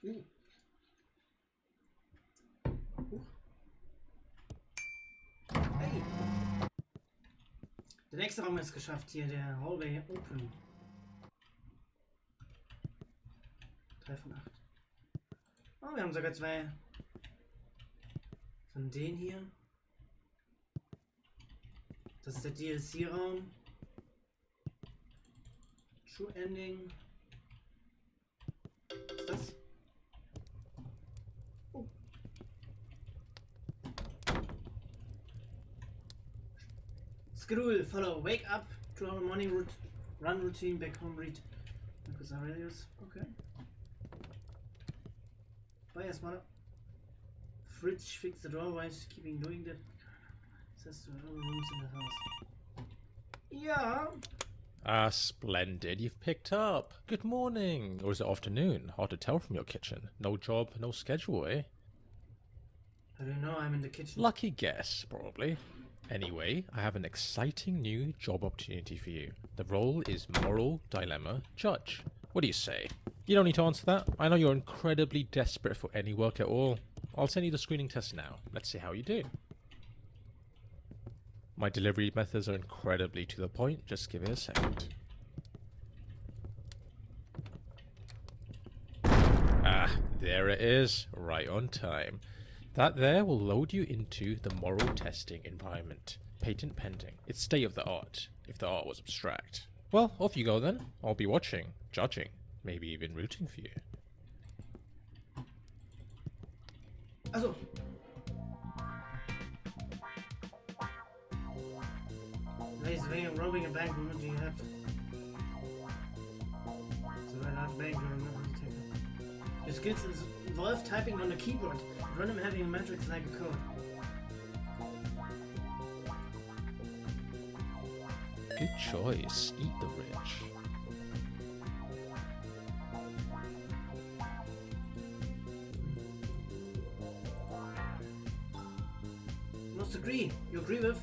Hey. Der nächste Raum ist geschafft hier, der Hallway Open. 3 von 8. Oh, wir haben sogar 2 von denen hier. Das ist der DLC-Raum. True Ending. Was ist das? Oh. Scroll, follow, wake up to our morning run routine, back home, read. Marcus Aurelius, okay. Buy a smaller fridge, fix the door, why keeping doing that? Says to all rooms in the house. Yeah. Ah, splendid. You've picked up. Good morning. Or is it afternoon? Hard to tell from your kitchen. No job, no schedule, eh? How do you know I'm in the kitchen? Lucky guess, probably. Anyway, I have an exciting new job opportunity for you. The role is Moral Dilemma Judge. What do you say? You don't need to answer that. I know you're incredibly desperate for any work at all. I'll send you the screening test now. Let's see how you do. My delivery methods are incredibly to the point. Just give it a second. Ah, there it is. Right on time. That there will load you into the moral testing environment. Patent pending. It's state of the art, if the art was abstract. Well, off you go then. I'll be watching, judging, maybe even rooting for you. Also. Nice way of robbing a bank. What do you have? So a large bank, you remember to take it. Your skills involve typing on a keyboard, random having a matrix like a code. Good choice. Eat the rich. Must agree. You agree with?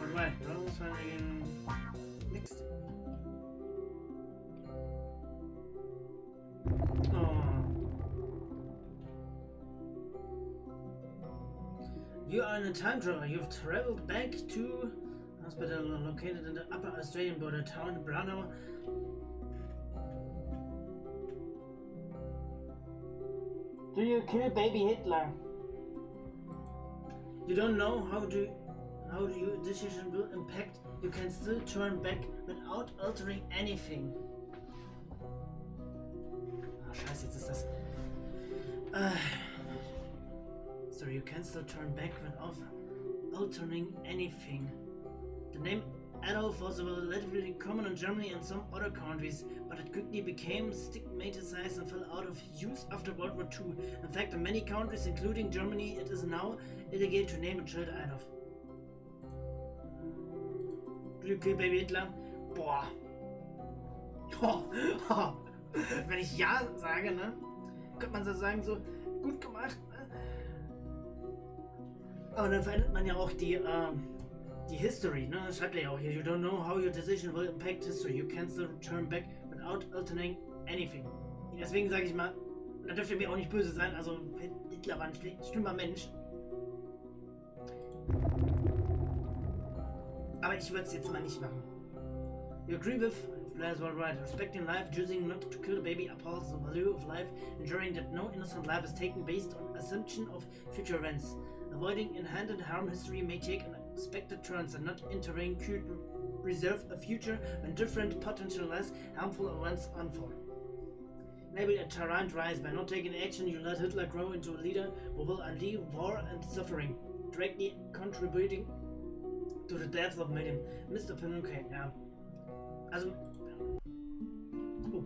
Alright, Ronald's finding next. Oh. You are in a time travel. You've traveled back to a hospital located in the upper Australian border town Brano. Do you kill baby Hitler? You don't know how your decision will impact. You can still turn back without altering anything. Ah, scheiße, jetzt ist das. So you can still turn back without altering anything. The name Adolf was relatively common in Germany and some other countries, but it quickly became stigmatized and fell out of use after World War II. In fact, in many countries, including Germany, it is now illegal to name a child Adolf. Do you kill baby Hitler? Boah. Wenn ich ja sage, ne? Könnte man so sagen, so gut gemacht, ne? Aber dann verändert man ja auch die History, ne? Das schreibt er ja auch hier. You don't know how your decision will impact history. You can still turn back without altering anything. Deswegen sage ich mal, da dürft ihr mir auch nicht böse sein. Also Hitler war ein schlimmer Mensch. Aber ich würde es jetzt mal nicht machen. You agree with players well right. Respecting life, choosing not to kill a baby upholds the value of life, ensuring that no innocent life is taken based on assumption of future events. Avoiding intended harm history may take unexpected turns, and not entering could reserve a future when different, potential less harmful events unfold. Enable a tyrant rise. By not taking action, you let Hitler grow into a leader who will unleash war and suffering, directly contributing to the death of millions. Mr. Pinochet, ja. Also. Oh.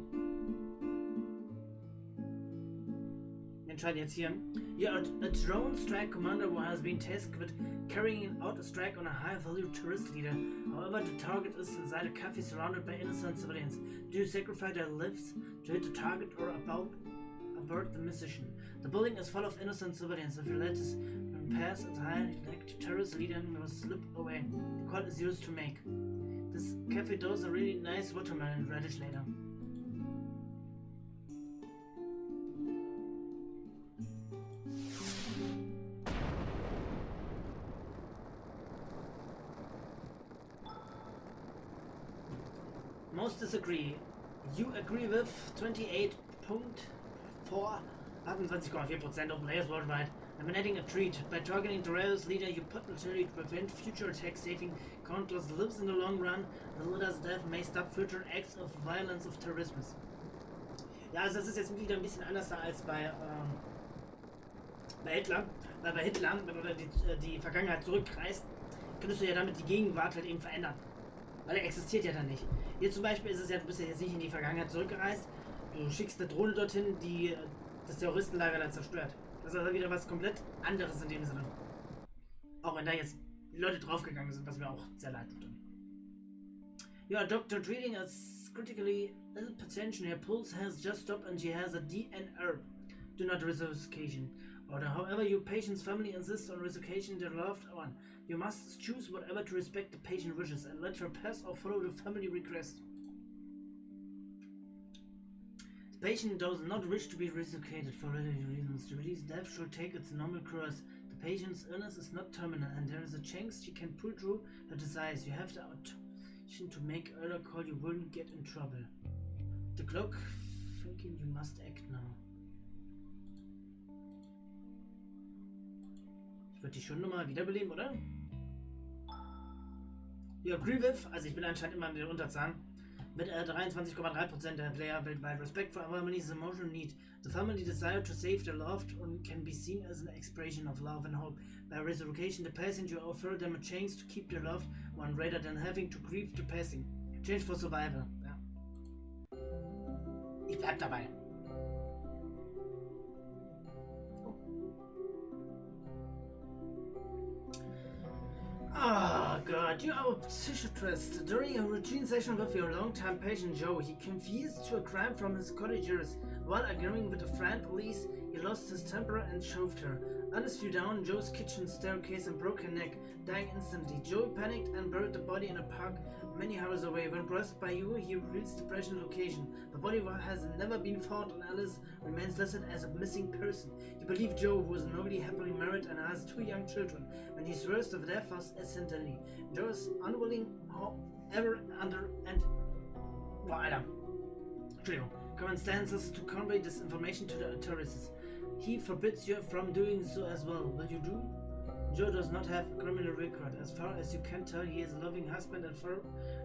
Wir entscheiden jetzt hier. You are a drone strike commander who has been tasked with carrying out a strike on a high-value terrorist leader. However, the target is inside a cafe surrounded by innocent civilians. Do you sacrifice their lives to hit the target or abort the mission? The building is full of innocent civilians. If you let this pass a high-elect terrorist leader, you will slip away. The call is yours to make. This cafe does a really nice watermelon radish later. Most disagree. You agree with 28.4, 28,4% of players worldwide. I'm adding a treat. By targeting the rebels leader, you potentially prevent future attacks, saving countless lives in the long run. The leader's death may stop future acts of violence of terrorism. Ja, also das ist jetzt wieder ein bisschen anders als bei Hitler. Weil bei Hitler, wenn du die Vergangenheit zurückreist, könntest du ja damit die Gegenwart halt eben verändern. Weil er existiert ja dann nicht. Hier zum Beispiel ist es ja, du bist ja jetzt nicht in die Vergangenheit zurückgereist. Du schickst eine Drohne dorthin, die das Terroristenlager dann zerstört. Das ist also wieder was komplett anderes in dem Sinne. Auch wenn da jetzt die Leute draufgegangen sind, was mir auch sehr leid tut. You are doctor treating a critically ill patient. Her pulse has just stopped and she has a DNR. Do not resuscitation. Or however your patient's family insists on resuscitation their loved one. You must choose whatever to respect the patient wishes and let her pass or follow the family request. The patient does not wish to be resuscitated for religious reasons. The release death should take its normal course. The patient's illness is not terminal and there is a chance she can pull through her desires. You have the option to make earlier call, you wouldn't get in trouble. The clock thinking you must act now. Ich würde die schon nochmal wiederbeleben, oder? You agree with, also ich bin anscheinend immer in der Unterzahl, mit 23,3% der Player weltweit. Respect for family's emotional need. The family desire to save their loved one can be seen as an expression of love and hope. By resurrection, the passenger offer them a chance to keep their loved one rather than having to grieve the passing. Change for survival. Ja. Ich bleib dabei. Oh god, you are a psychiatrist. During a routine session with your long-time patient Joe, he confessed to a crime from his college years. While arguing with a friend police, he lost his temper and shoved her. Others flew down Joe's kitchen staircase and broke her neck, dying instantly. Joe panicked and buried the body in a park many hours away. When pressed by you, he reveals the present location. The body has never been found and Alice remains listed as a missing person. You believe Joe was newly happily married and has 2 young children. When he swears the death was accidentally. Joe is unwilling, however, common stances to convey this information to the authorities. He forbids you from doing so as well. Will you do? Joe does not have a criminal record. As far as you can tell, he is a loving husband and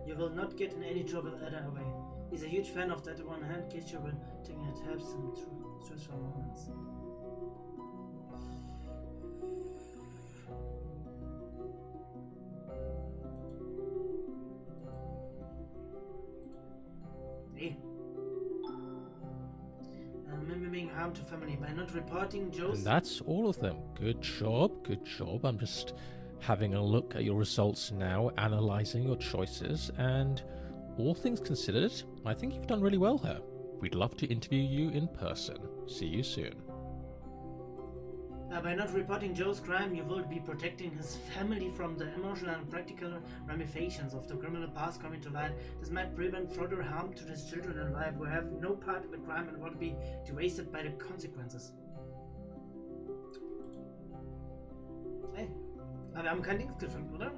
you will not get in any trouble either way. He's a huge fan of that one hand gesture when taking it helps him through stressful moments. Mimicking harm to family by not reporting Joe's. And that's all of them. Good job, good job. I'm just having a look at your results now, analysing your choices, and all things considered, I think you've done really well here. We'd love to interview you in person. See you soon. By not reporting Joe's crime, you will be protecting his family from the emotional and practical ramifications of the criminal past coming to light. This might prevent further harm to his children and wife who have no part in the crime and will be wasted by the consequences. Hey, aber wir haben kein Dings gefunden, oder?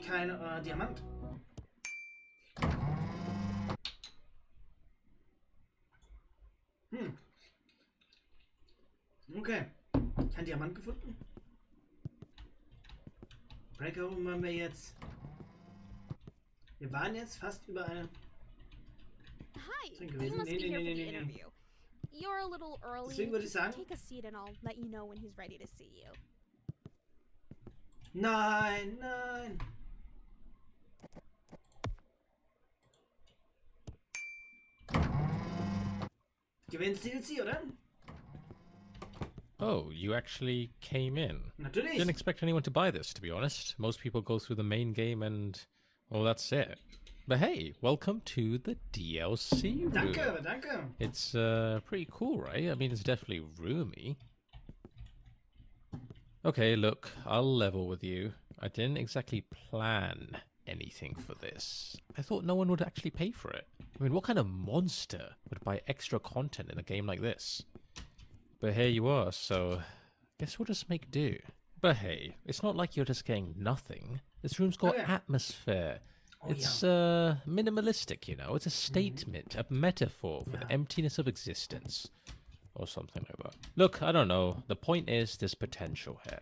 Kein Diamant. Okay. Kein Diamant gefunden. Breaker Room waren wir jetzt. Wir waren jetzt fast überall. Hi, drin you gewesen. must be here for the Nee. interview. You're a little early. Deswegen würde ich sagen. Take a seat and I'll let you know when he's ready to see you. Nein. Gewinnst DLC, oder? Oh, you actually came in. Natürlich. Didn't expect anyone to buy this, to be honest. Most people go through the main game and, well, that's it. But hey, welcome to the DLC room. Danke. It's pretty cool, right? I mean, it's definitely roomy. Okay, look, I'll level with you. I didn't exactly plan anything for this. I thought no one would actually pay for it. I mean, what kind of monster would buy extra content in a game like this? But here you are, so guess we'll just make do. But hey, it's not like you're just getting nothing. This room's got Okay. atmosphere. Oh, It's yeah. minimalistic, you know. It's a statement, a metaphor for the emptiness of existence. Or something like that. Look, I don't know. The point is there's potential here.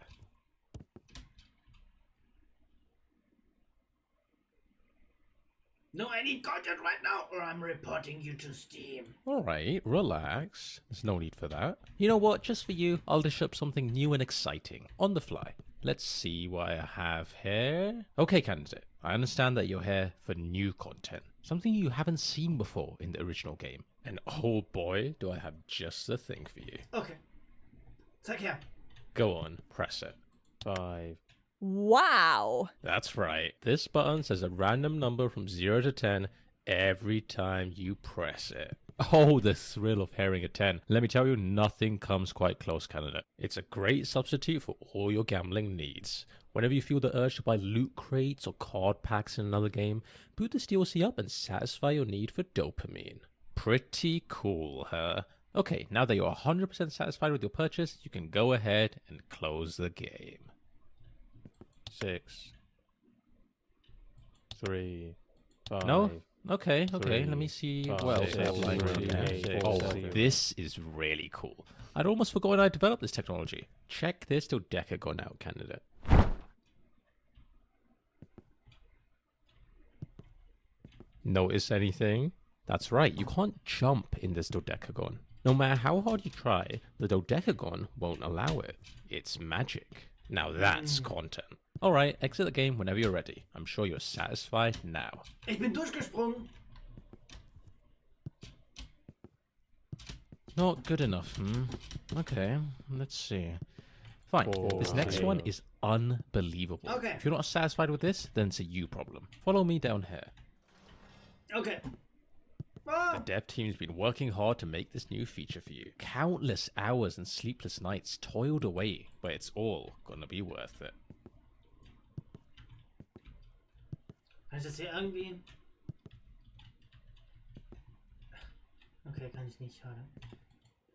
No, I need content right now, or I'm reporting you to Steam. Alright, relax. There's no need for that. You know what? Just for you, I'll dish up something new and exciting. On the fly. Let's see what I have here. Okay, candidate. I understand that you're here for new content. Something you haven't seen before in the original game. And oh boy, do I have just the thing for you. Okay. Zeig her. Go on, press it. 5. Wow. That's right. This button says a random number from 0 to 10 every time you press it. Oh, the thrill of hearing a 10. Let me tell you, nothing comes quite close, candidate. It's a great substitute for all your gambling needs. Whenever you feel the urge to buy loot crates or card packs in another game, boot this DLC up and satisfy your need for dopamine. Pretty cool, huh? Okay, now that you're 100% satisfied with your purchase, you can go ahead and close the game. 6, 3, 5. No? Okay, let me see. Well, this is really cool. I'd almost forgotten I developed this technology. Check this dodecagon out, candidate. Notice anything? That's right, you can't jump in this dodecagon. No matter how hard you try, the dodecagon won't allow it. It's magic. Now that's content. Alright, exit the game whenever you're ready. I'm sure you're satisfied now. Ich bin durchgesprungen. Not good enough, Okay, let's see. Fine, this next one is unbelievable. Okay. If you're not satisfied with this, then it's a you problem. Follow me down here. Okay. The Ah. dev team's been working hard to make this new feature for you. Countless hours and sleepless nights toiled away, but it's all gonna be worth it. Kann ich das hier irgendwie... Okay, kann ich nicht, schade.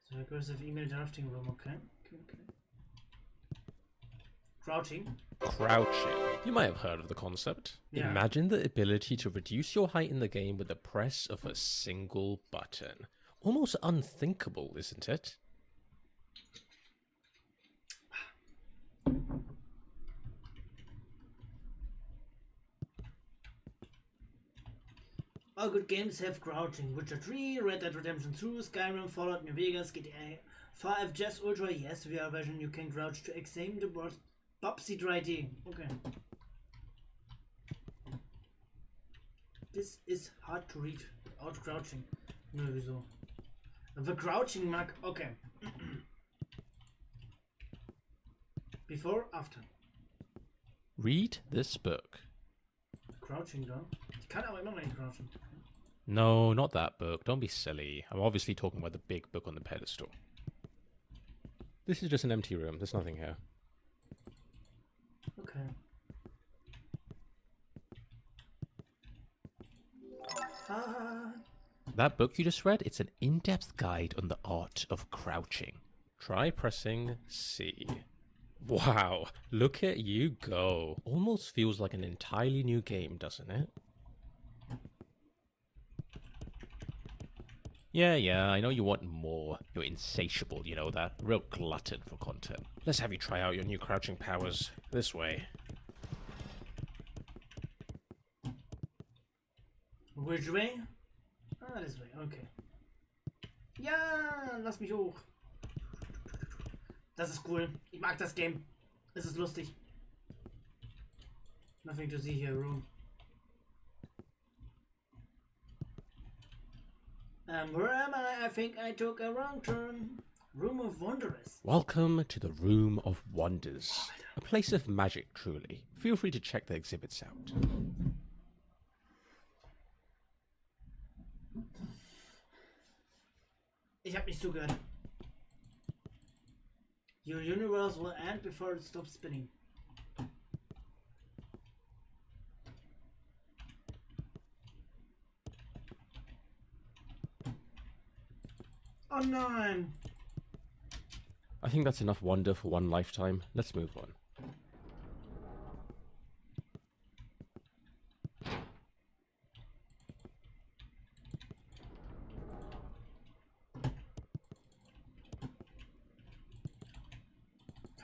So, aggressive email drafting room, okay. Crouching. Crouching. You might have heard of the concept. Yeah. Imagine the ability to reduce your height in the game with the press of a single button. Almost unthinkable, isn't it? All good games have crouching. Witcher 3, Red Dead Redemption 2, Skyrim, Fallout New Vegas, GTA 5, Jazz Ultra, yes, VR version, you can crouch to examine the world. Bubsy 3D. Okay. This is hard to read without crouching. No, wieso? The crouching mark. Okay. Before, after. Read this book. Crouching da. Ich kann aber immer noch nicht crouchen. No, not that book. Don't be silly. I'm obviously talking about the big book on the pedestal. This is just an empty room. There's nothing here. Okay. Ah. That book you just read, it's an in-depth guide on the art of crouching. Try pressing C. Wow, look at you go. Almost feels like an entirely new game, doesn't it? Yeah, I know you want more. You're insatiable, you know that. Real glutton for content. Let's have you try out your new crouching powers. This way. Which way? Ah, this way, okay. Ja, lass mich hoch. Das ist cool. Ich mag das Game. Es ist lustig. Nothing to see here, room. Where am I? I think I took a wrong turn. Room of Wonders. Welcome to the Room of Wonders. A place of magic, truly. Feel free to check the exhibits out. Ich hab nicht zugehört. Your universe will end before it stops spinning. Oh nein! I think that's enough wonder for one lifetime. Let's move on.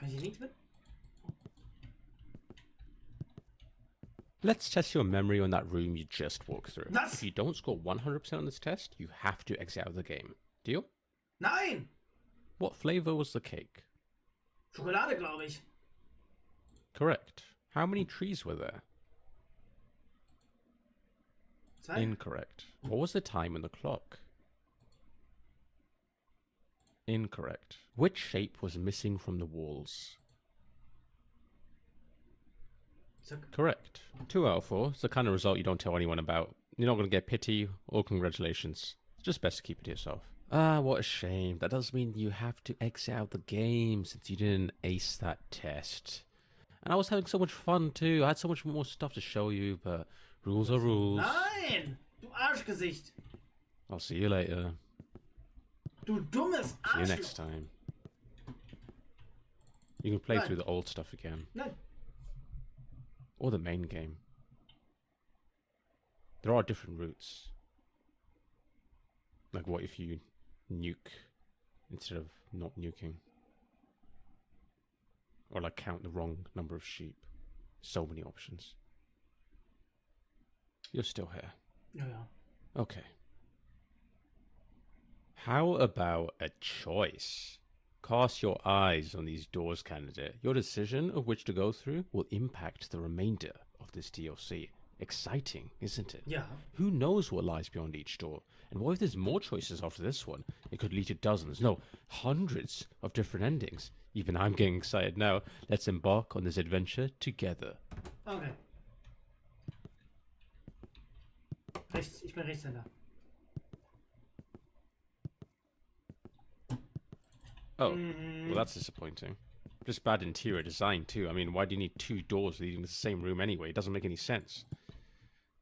Kann ich hier nichts mit? Let's test your memory on that room you just walked through. Was? If you don't score 100% on this test, you have to exit out of the game. Deal? Nein! What flavor was the cake? Schokolade, glaube ich. Correct. How many trees were there? 2? Incorrect. What was the time on the clock? Incorrect. Which shape was missing from the walls? Zack. Correct. 2 out of 4. It's the kind of result you don't tell anyone about. You're not going to get pity or congratulations. It's just best to keep it to yourself. Ah, what a shame. That does mean you have to exit out the game since you didn't ace that test. And I was having so much fun too. I had so much more stuff to show you, but rules are rules. Nein! Du Arschgesicht! I'll see you later. Du dummes See you Arschloch! next time. You can play Nein. through the old stuff again. Nein. Or the main game. There are different routes. Like what if you nuke instead of not nuking? Or like count the wrong number of sheep. So many options. You're still here. Ja, ja. Okay. How about a choice? Cast your eyes on these doors, candidate. Your decision of which to go through will impact the remainder of this DLC. Exciting, isn't it? Ja. Who knows what lies beyond each door? And what if there's more choices after this one? It could lead to dozens, no, hundreds of different endings. Even I'm getting excited now. Let's embark on this adventure together. Okay. Rechts, ich bin Rechtshänder. Oh, well that's disappointing. Just bad interior design too. I mean, why do you need 2 doors leading to the same room anyway? It doesn't make any sense.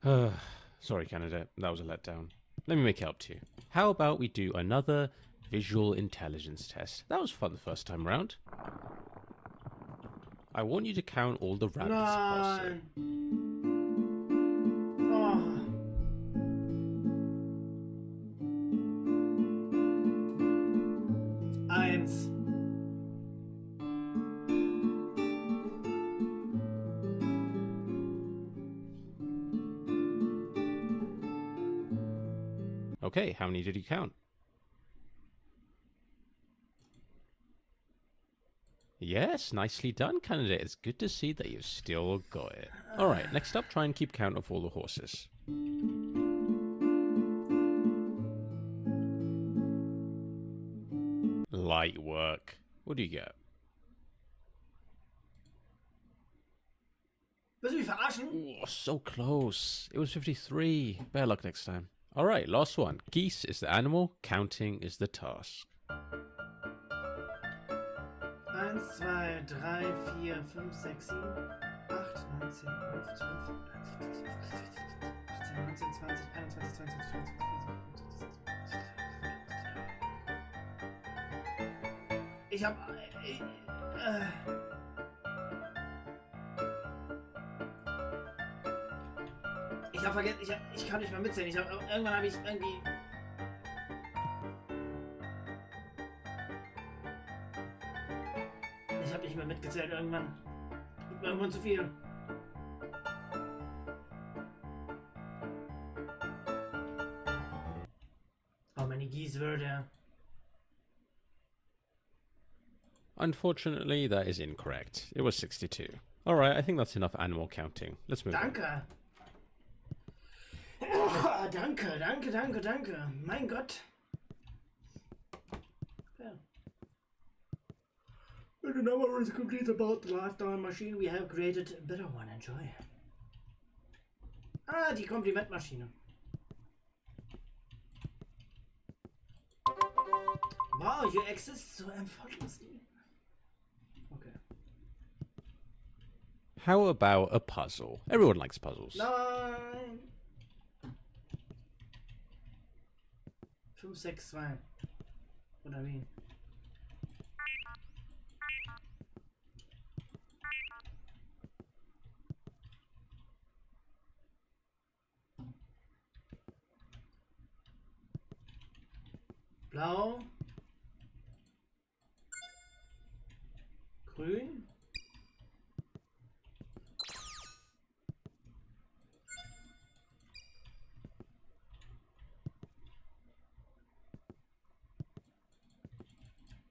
Sorry, Canada, that was a letdown. Let me make it up to you. How about we do another visual intelligence test? That was fun the first time round. I want you to count all the rabbits past Nein! it. Oh. Eins. Okay, how many did you count? Yes, nicely done, candidate. It's good to see that you've still got it. Alright, next up, try and keep count of all the horses. Light work. What do you get? Willst du mich verarschen? Oh, so close. It was 53. Better luck next time. Alright, last one. Geese is the animal, counting is the task. 1, 2, 3, 4, 5, 6, 7, 8, 9, 10, 11, 12, 18, 19, 20, 21, 22, 23, 24, 25, 26. Ich hab. Ich hab vergessen, ich kann nicht mehr mitzählen. Irgendwann habe ich irgendwie. Ich habe nicht mehr mitgezählt irgendwann. Irgendwann zu viel. How many geese were there? Unfortunately, that is incorrect. It was 62. Alright, I think that's enough animal counting. Let's move on. Danke. Danke. Mein Gott. Ja. When the number is complete about the lifetime machine, we have created a better one. Enjoy. Ah, die Komplimentmaschine. Wow, you exist so effortlessly. Okay. How about a puzzle? Everyone likes puzzles. Nein. 5, 6, 2. Oder wie? Blau. Grün.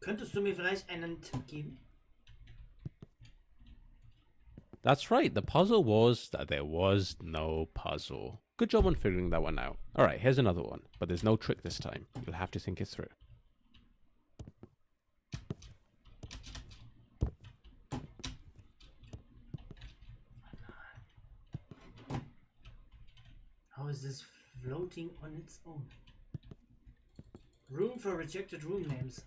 Könntest du mir vielleicht einen Tipp geben? That's right, the puzzle was that there was no puzzle. Good job on figuring that one out. Alright, here's another one, but there's no trick this time. You'll have to think it through. How is this floating on its own? Room for rejected room names.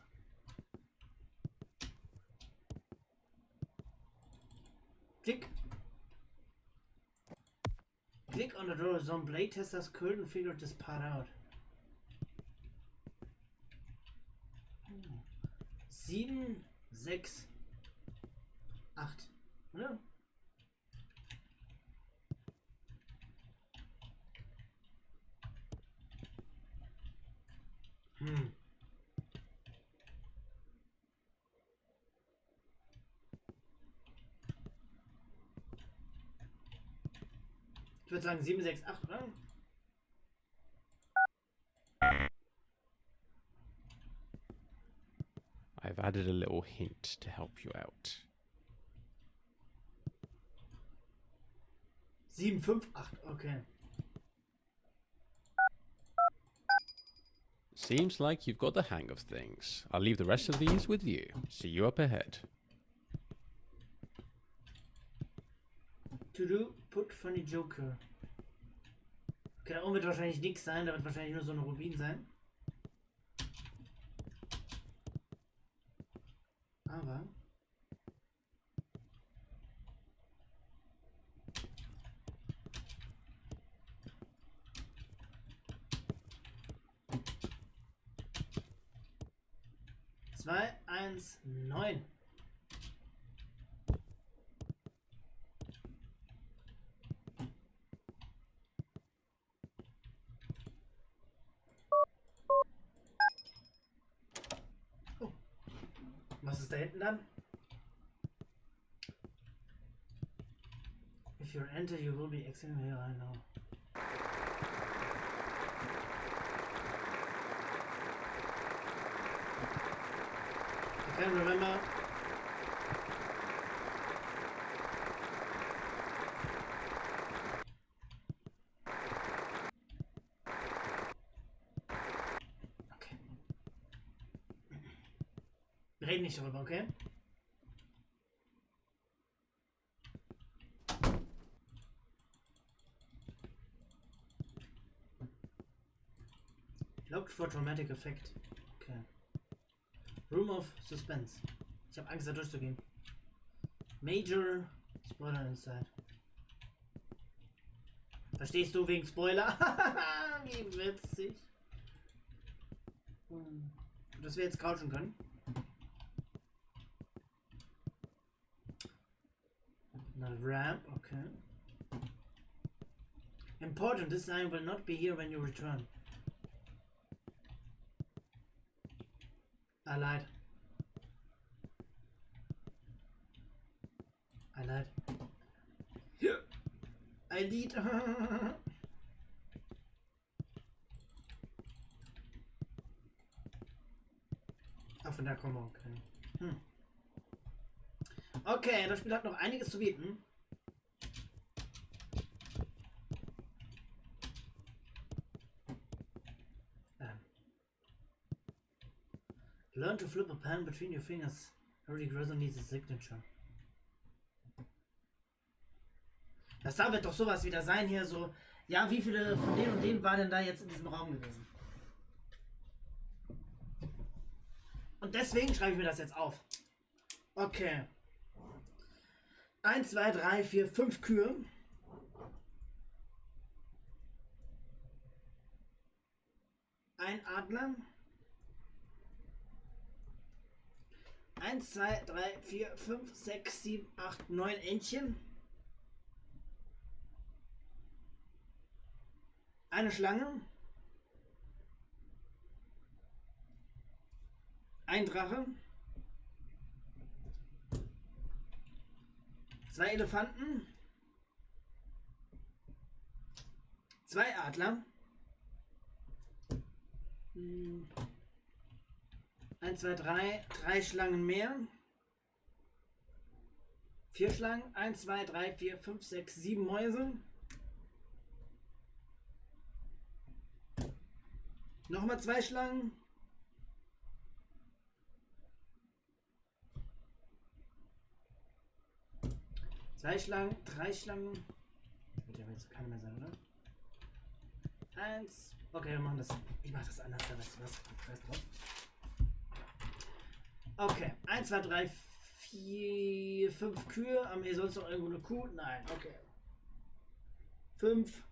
Click. Click on the door of some playtesters couldn't figure this part out. 7, 6, 8, oder? Ich würde sagen 7, 6, 8, oder? I've added a little hint to help you out. 7, 5, 8, okay. Seems like you've got the hang of things. I'll leave the rest of these with you. See you up ahead. To do, put funny Joker. Okay, da oben wird wahrscheinlich nichts sein, da wird wahrscheinlich nur so ein Rubin sein. Aber zwei, 1, 9. Oh. Was ist da hinten dann? If you enter, you will be exiting here, I know. I can't remember. Okay. Wir reden nicht darüber, okay? Locked for dramatic effect. Okay. Room of Suspense. Ich habe Angst, da durchzugehen. Major Spoiler inside. Verstehst du wegen Spoiler? Wie witzig. Dass wir jetzt couchen können. Na, ramp, okay. Important, this sign will not be here when you return. I lied. I lied. Here. I lied. Ach, von da kommen wir, okay. Okay, das Spiel hat noch einiges zu bieten. Learn to flip a pen between your fingers. Harry Grayson needs a signature. Das da wird doch sowas wieder sein hier so. Ja, wie viele von denen und denen waren denn da jetzt in diesem Raum gewesen? Und deswegen schreibe ich mir das jetzt auf. Okay. 1, 2, 3, 4, 5 Kühe. Ein Adler. 1, 2, 3, 4, 5, 6, 7, 8, 9 Entchen. Eine Schlange. Ein Drache. 2 Elefanten. 2 Adler. 1, 2, 3. 3 Schlangen mehr. 4 Schlangen. 1, 2, 3, 4, 5, 6, 7 Mäuse. Nochmal 2 Schlangen. 2 Schlangen, 3 Schlangen. Wird ja jetzt keine mehr sein, oder? 1. Okay, wir machen das. Ich mach das anders, weißt du was? Scheiß drauf. Okay, 1, 2, 3, 4, 5 Kühe. Haben wir sonst noch irgendwo eine Kuh? Nein, okay. 5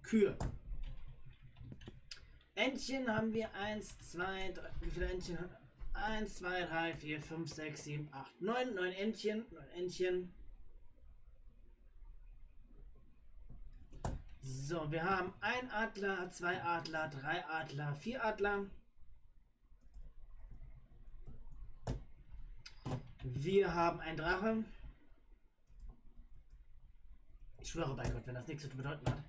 Kühe. Entchen haben wir 1, 2, 3. Wie viele Entchen haben wir? 1, 2, 3, 4, 5, 6, 7, 8, 9. 9 Entchen. 9 Entchen. So, wir haben 1 Adler, 2 Adler, 3 Adler, 4 Adler. Wir haben einen Drache. Ich schwöre bei Gott, wenn das nichts zu bedeuten hat.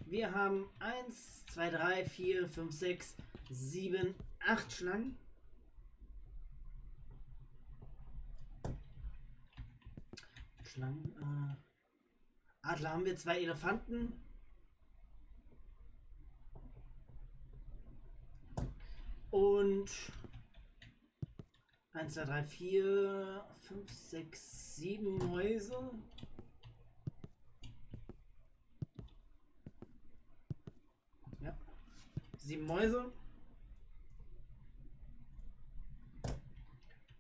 Wir haben 1, 2, 3, 4, 5, 6, 7, 8 Schlangen. Adler haben wir 2 Elefanten. Und 1, 2, 3, 4, 5, 6, 7 Mäuse. Ja. 7 Mäuse.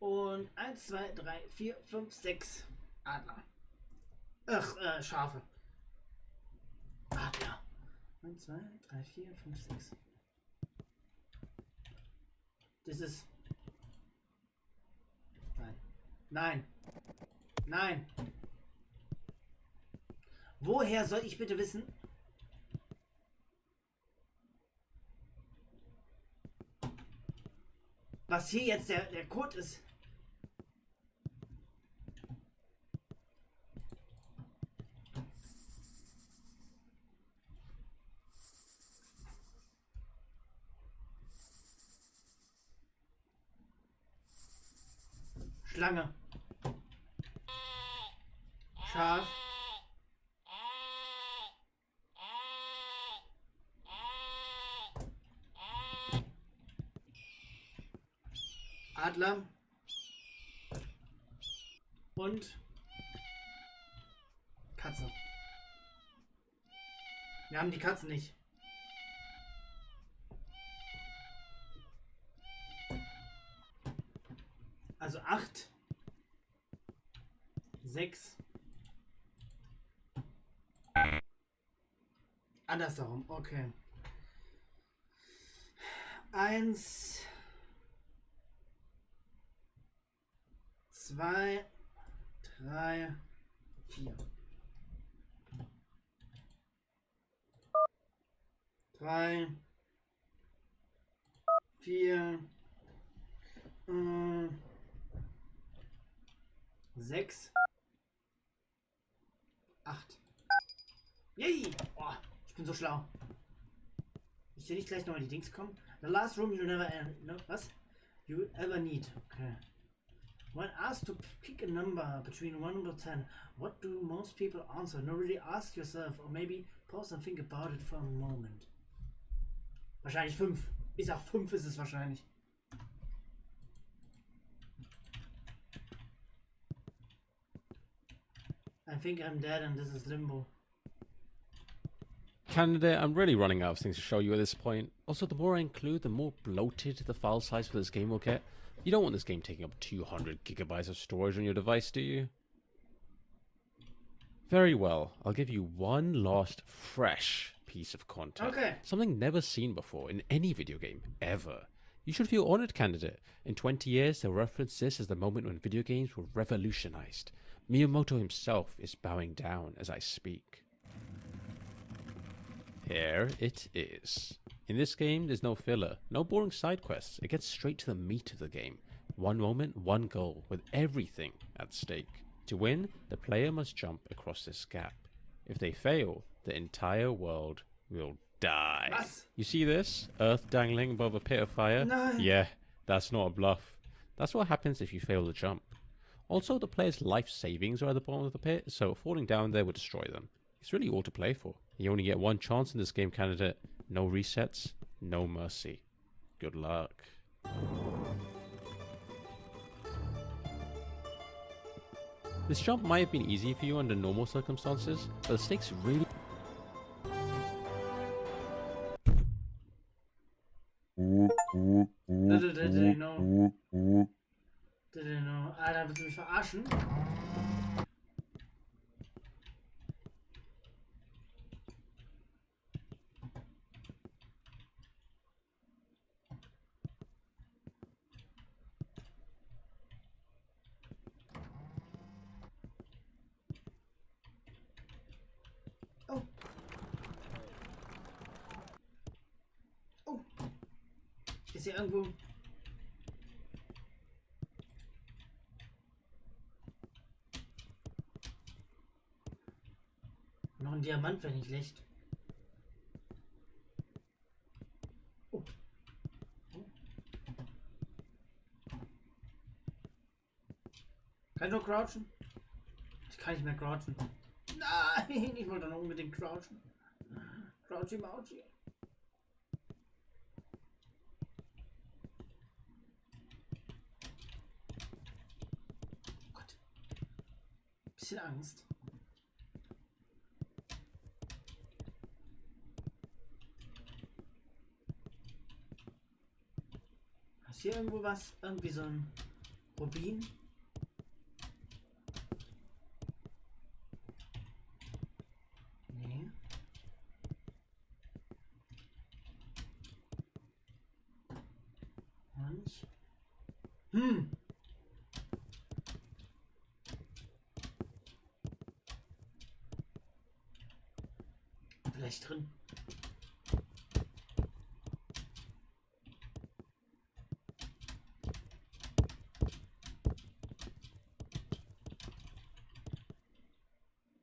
Und 1, 2, 3, 4, 5, 6 Adler. Ach, Schafe. Adler. 1, 2, 3, 4, 5, 6. Das ist... Nein. Nein. Nein. Woher soll ich bitte wissen? Was hier jetzt der Code ist? Schlange. Schaf. Adler. Und Katze. Wir haben die Katzen nicht. Also 8, 6. Andersherum, okay. 1, 2, 3, 4. 3, 4, 6, 8. Yay! Oh, ich bin so schlau. Ist hier nicht gleich nochmal die Dings kommen? The last room you'll never no, was? You will ever need. Okay. When asked to pick a number between 1 and 10, what do most people answer? No, really ask yourself, or maybe pause and think about it for a moment. Wahrscheinlich 5. Ich sag 5 ist es wahrscheinlich. I think I'm dead and this is limbo. Candidate, I'm really running out of things to show you at this point. Also, the more I include, the more bloated the file size for this game will get. You don't want this game taking up 200 gigabytes of storage on your device, do you? Very well, I'll give you one last, fresh piece of content. Okay. Something never seen before in any video game, ever. You should feel honored, Candidate. In 20 years, they'll reference this as the moment when video games were revolutionized. Miyamoto himself is bowing down as I speak. Here it is. In this game, there's no filler, no boring side quests. It gets straight to the meat of the game. One moment, one goal, with everything at stake. To win, the player must jump across this gap. If they fail, the entire world will die. Was? You see this? Earth dangling above a pit of fire? Nein. Yeah, that's not a bluff. That's what happens if you fail to jump. Also, the player's life savings are at the bottom of the pit, so falling down there would destroy them. It's really all to play for. You only get one chance in this game, candidate. No resets, no mercy. Good luck. This jump might have been easy for you under normal circumstances, but the stakes really... Did you know? Did you know? Alter, willst du mich verarschen? Oh. Oh. Ist hier irgendwo... Noch ein Diamant, wenn nicht schlecht. Oh. Oh. Kann ich nur crouchen? Ich kann nicht mehr crouchen. Nein, ich wollte noch unbedingt crouchen. Crouchy Mauchi. Gott. Bisschen Angst. Ist hier irgendwo was? Irgendwie so ein Rubin? Nee. Auch nicht. Vielleicht drin.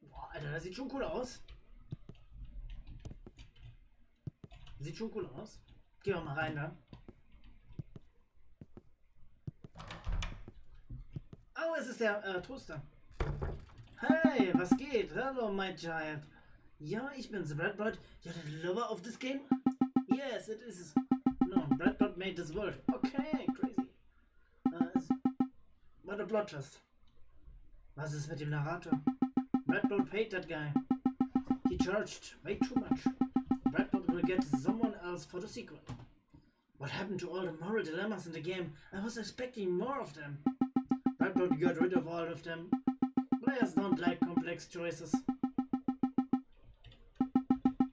Boah, Alter, das sieht schon cool aus. Sieht schon cool aus. Gehen wir mal rein da. Oh, es ist der Toaster. Hey, was geht? Hello, my child. Ja, ich bin's, Bradbot. You're the lover of this game? Yes, it is. No, Bradbot made this world. Okay, crazy. What a plot twist. Was ist mit dem Narrator? Bradbot paid that guy. He charged way too much. Bradbot will get someone else for the sequel. What happened to all the moral dilemmas in the game? I was expecting more of them. Bradbot got rid of all of them. Players don't like complex choices.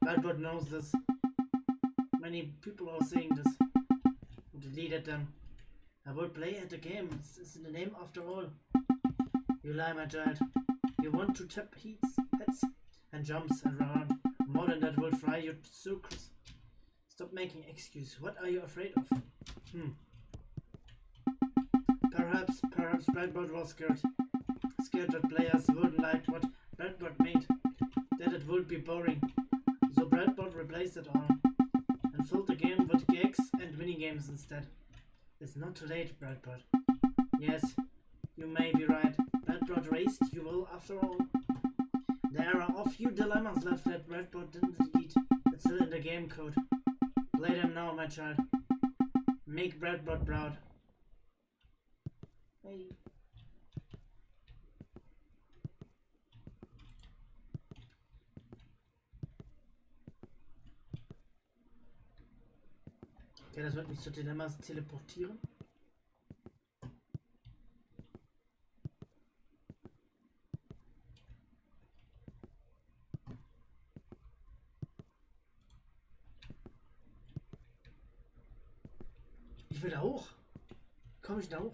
Bradbot knows this. Many people are saying this. Deleted them. I will play at the game. It's in the name after all. You lie, my child. You want to tap pets and jumps and run. More than that will fry your circus. Stop making excuses. What are you afraid of? Perhaps Bradbot was scared. Scared that players wouldn't like what Bradbot made. That it would be boring. So Bradbot replaced it all. And filled the game with gags and minigames instead. It's not too late, Bradbot. Yes, you may be right. Bradbot raised you well after all. There are a few dilemmas left that Bradbot didn't delete. It's still in the game code. Play them now, my child. Make Bradbot proud. Hey. Okay, das wird mich zu Dilemmas teleportieren. Ich will da hoch. Komme ich da hoch?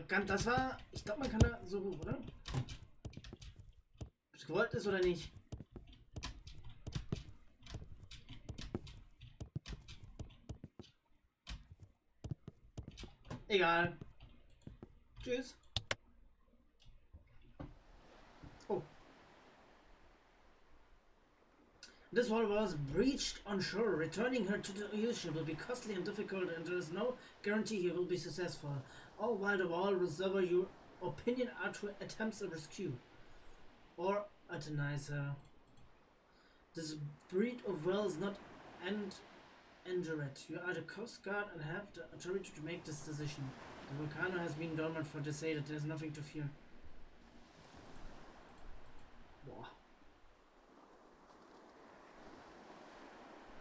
Das war... Ich glaube, man kann da so hoch, oder? Ob es gewollt ist oder nicht. Egal. Tschüss. Oh. This wall was breached on shore. Returning her to the ocean will be costly and difficult, and there is no guarantee he will be successful. All while the wall reserve your opinion are to attempts a rescue or euthanize her. This breed of well is not injured. You are the Coast Guard and have the authority to make this decision. The volcano has been dormant for decades. There is nothing to fear. Boah.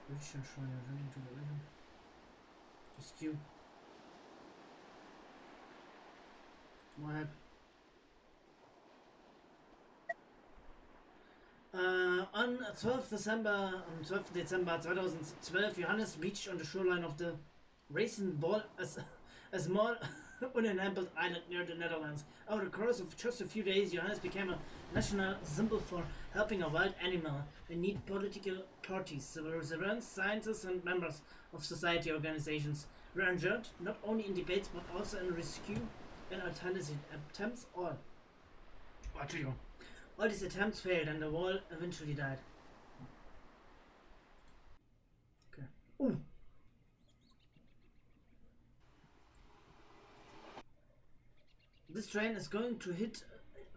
British and Shore running to the ocean. Rescue. What? On 12 Dezember 2012, Johannes beached on the shoreline of the Racing Ball, a small uninhabited island near the Netherlands. Over the course of just a few days, Johannes became a national symbol for helping a wild animal in need. Political parties, civilians, scientists, and members of society organizations were injured, not only in debates but also in rescue and alternative attempts. All these attempts failed, and the wall eventually died. Okay. Ooh. This train is going to hit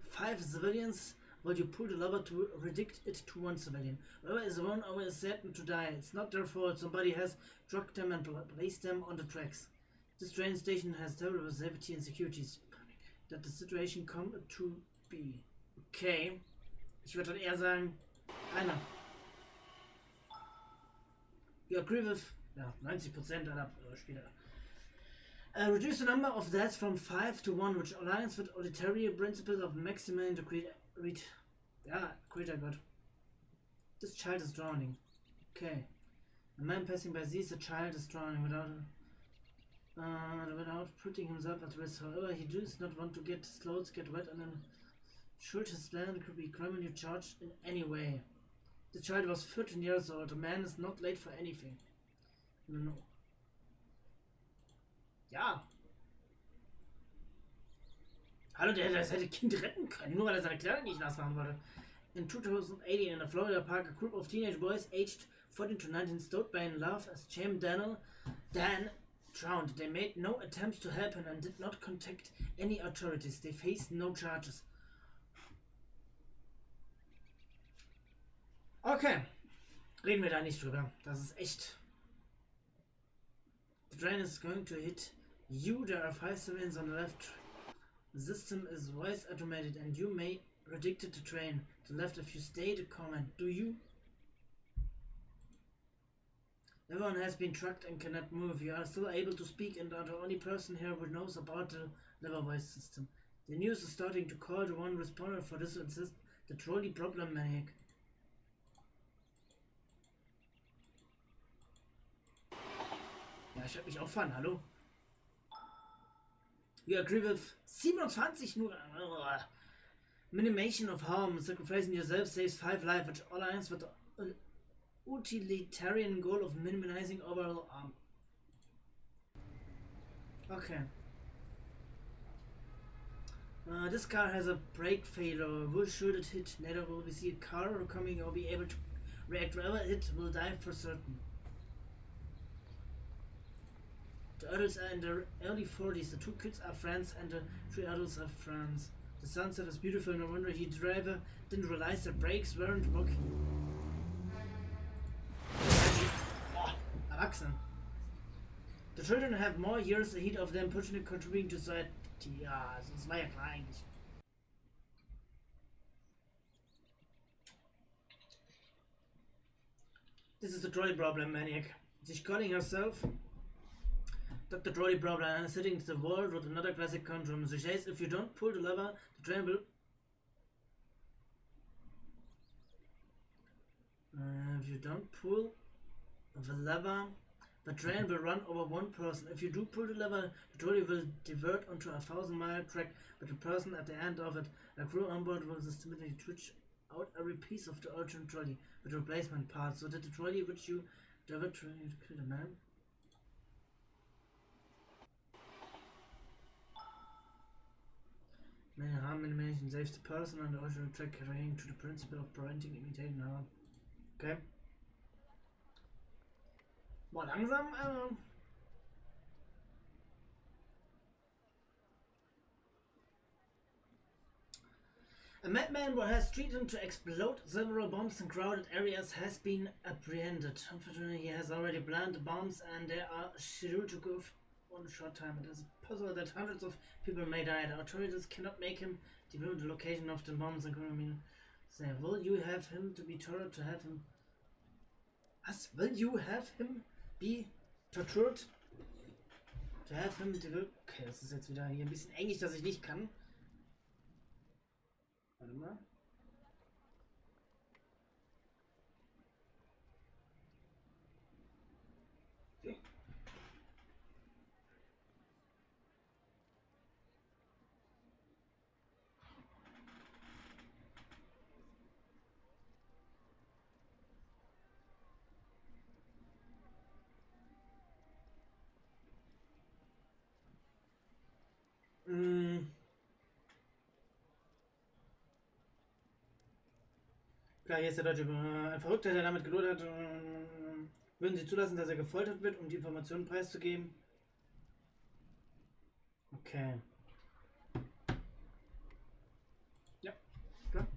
5 civilians while you pull the lever to redirect it to 1 civilian. Whoever is wrong or is certain to die. It's not their fault. Somebody has drugged them and placed them on the tracks. This train station has terrible safety and security. That the situation come to be. Okay. Ich würde dann eher sagen, einer. You agree with, ja, 90% aller Spieler. Reduce the number of deaths from 5 to 1, which aligns with authoritarian principles of maximizing the greater good. This child is drowning. Okay. A man passing by sees a child is drowning without putting himself at risk. However, he does not want to get his clothes get wet, and then should his plan could be criminally charged in any way. The child was 13 years old. The man is not late for anything. No. Ja. Hallo, der hätte Kind retten können, nur weil er seine Kleider nicht nass machen wollte. In 2018, in a Florida park, a group of teenage boys aged 14 to 19 stood by in love as Dan drowned. They made no attempts to help him and did not contact any authorities. They faced no charges. Okay. Reden wir da nicht drüber. Das ist echt... The train is going to hit you. There are 5 civilians on the left. The system is voice automated and you may predict the train. To the left, if you stay, the comment. Do you? Everyone has been trucked and cannot move. You are still able to speak and are the only person here who knows about the lever voice system. The news is starting to call the one responsible for this insist the trolley problem maniac. Ja, ich werde mich auffahren, hallo? You agree with 27 nur. Minimation of harm. Sacrificing yourself saves 5 lives, which aligns with the utilitarian goal of minimizing overall harm. Okay. This car has a brake failure. Will should it hit? Later will we see a car coming or be able to react. Wherever it will die for certain. The adults are in their early 40s. The 2 kids are friends and the 3 adults are friends. The sunset is beautiful. No wonder the driver didn't realize the brakes weren't working. Erwachsen. The children have more years ahead of them, pushing and contributing to society. Ja, das war ja klar eigentlich. This is the trolley problem, maniac. She's calling herself Dr. Trolley problem and sitting to the wall with another classic conundrum. She says if you don't pull the lever, the train will... if you don't pull the lever, The train will run over one person. If you do pull the lever, the trolley will divert onto a 1,000-mile track, but the person at the end of it, a crew on board, will systematically switch out every piece of the original trolley with replacement parts, so that the trolley which you divert to kill the man. Many harm minimization saves the person on the original track, carrying to the principle of preventing imitating harm. Okay. Boah, langsam, A madman who has threatened to explode several bombs in crowded areas has been apprehended. Unfortunately, he has already planted bombs and they are scheduled to go on a short time. It is possible that hundreds of people may die. The authorities cannot make him divulge the location of the bombs and say, will you have him to be tortured to have him... Was? Will you have him be tortured? To have him divulge... Okay, das ist jetzt wieder hier ein bisschen Englisch, das ich nicht kann. Warte mal. Okay. Klar, hier ist der deutsche. Ein Verrückter, der damit gedroht hat, würden Sie zulassen, dass er gefoltert wird, um die Informationen preiszugeben? Okay. Ja, klar.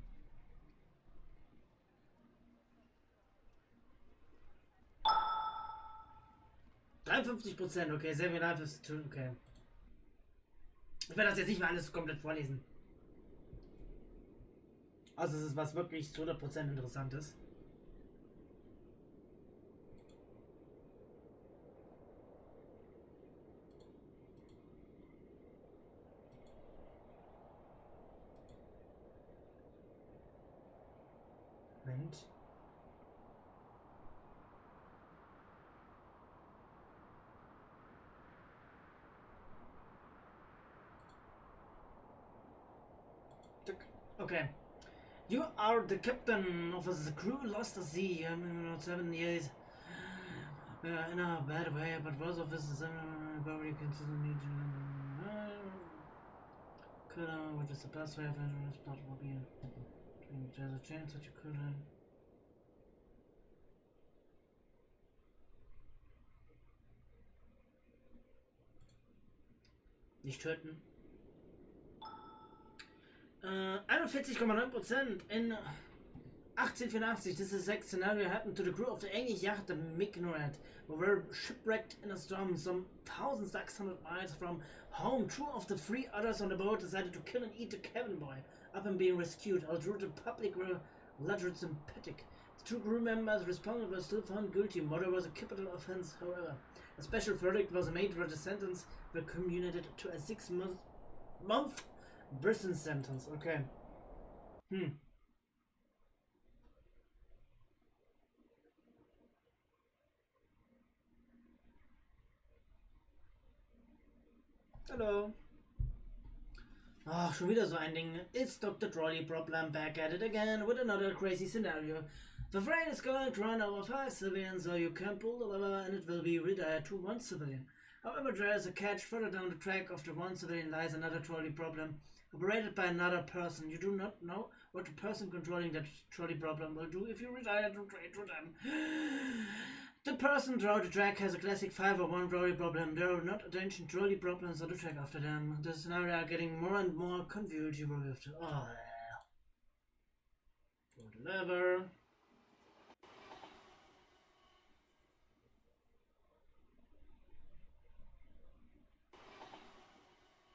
%, okay, sehr viel live ist. Okay. Ich werde das jetzt nicht mehr alles komplett vorlesen. Also es ist was wirklich zu 100% Interessantes. Moment. Okay. You are the captain of the crew lost at sea. 7 years in a bad way, but was of this probably consistently which is the best way of entering this plot will be. There's a chance that you could. Nicht töten. 41,9% in 1884. This exact scenario happened to the crew of the English yacht the Mignoret, who were shipwrecked in a storm some 1,600 miles from home. Two of the 3 others on the boat decided to kill and eat the cabin boy. Upon being rescued, although the public were largely sympathetic, the 2 crew members responsible were still found guilty. Murder was a capital offense, however. A special verdict was made where the sentence were commuted to a 6-month prison sentence. Okay. Hallo. Ach, schon wieder so ein Ding. It's Dr. Trolley Problem back at it again with another crazy scenario. The train is going to run over 5 civilians, so you can pull the lever and it will be redirected to 1 civilian. However, there is a catch. Further down the track of the 1 civilian lies another trolley problem, operated by another person. You do not know what the person controlling that trolley problem will do if you redirect the train to them. The person throughout the track has a classic 501 trolley problem. There are not attention trolley problems on the track after them. The scenario are getting more and more confused. You will have to... Oh, yeah. Pull the lever.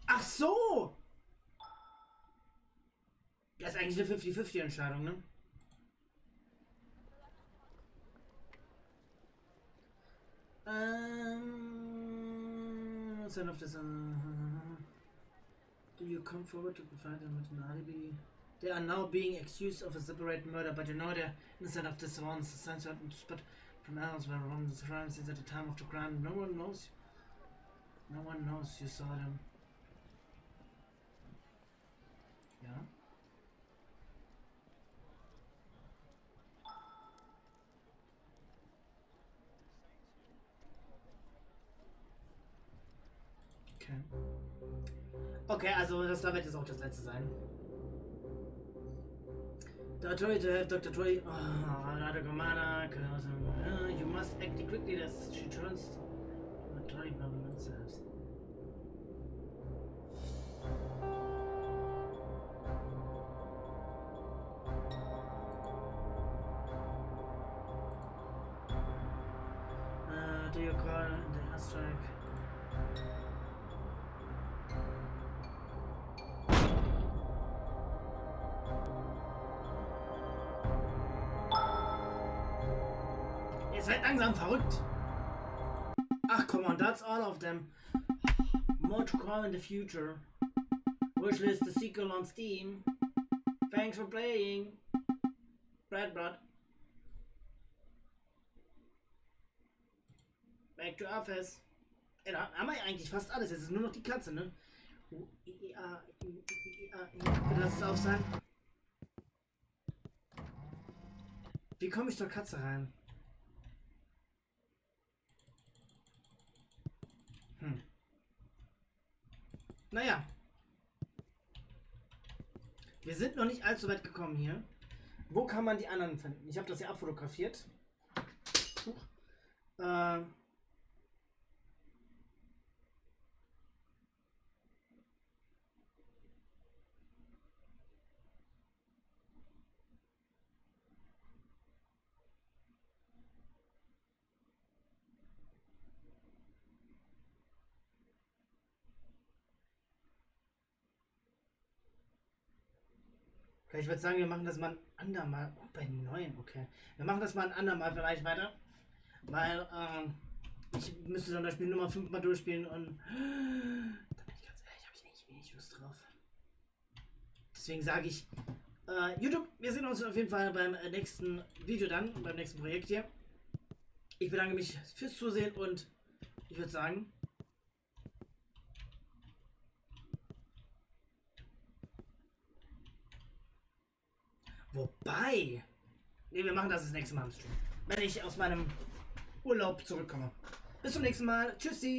Ach so! Das ist eigentlich eine 50-50 Entscheidung, ne? What's of this? Do you come forward to provide them with an alibi? They are now being accused of a separate murder, but you know they're innocent of this once. Signs certain, but pronounced were on the shrines at the time of the grant. No one knows. No one knows you saw them. Ja. Okay. Okay, also das wird jetzt auch das letzte sein. Dr. to have Dr. Troy. Dr. Commander, you must act quickly as she turns to Troy themselves. Do you call the Hastag? Ihr seid langsam verrückt. Ach, come on, that's all of them. More to come in the future. Wishlist the sequel on Steam. Thanks for playing. Brad. Back to office. Ja, haben wir eigentlich fast alles. Jetzt ist nur noch die Katze, ne? Bitte lass es auf sein. Wie komme ich zur Katze rein? Naja. Wir sind noch nicht allzu weit gekommen hier. Wo kann man die anderen finden? Ich habe das hier abfotografiert. Okay, ich würde sagen, wir machen das mal ein andermal. Oh, bei den neuen, okay. Wir machen das mal ein andermal vielleicht weiter. Weil, ich müsste dann das Spiel Nummer 5 mal durchspielen und da bin ich ganz ehrlich, habe ich eigentlich wenig Lust drauf. Deswegen sage ich, YouTube, wir sehen uns auf jeden Fall beim nächsten Video dann, beim nächsten Projekt hier. Ich bedanke mich fürs Zusehen und ich würde sagen, wobei, ne, wir machen das nächste Mal im Stream, wenn ich aus meinem Urlaub zurückkomme. Bis zum nächsten Mal. Tschüssi.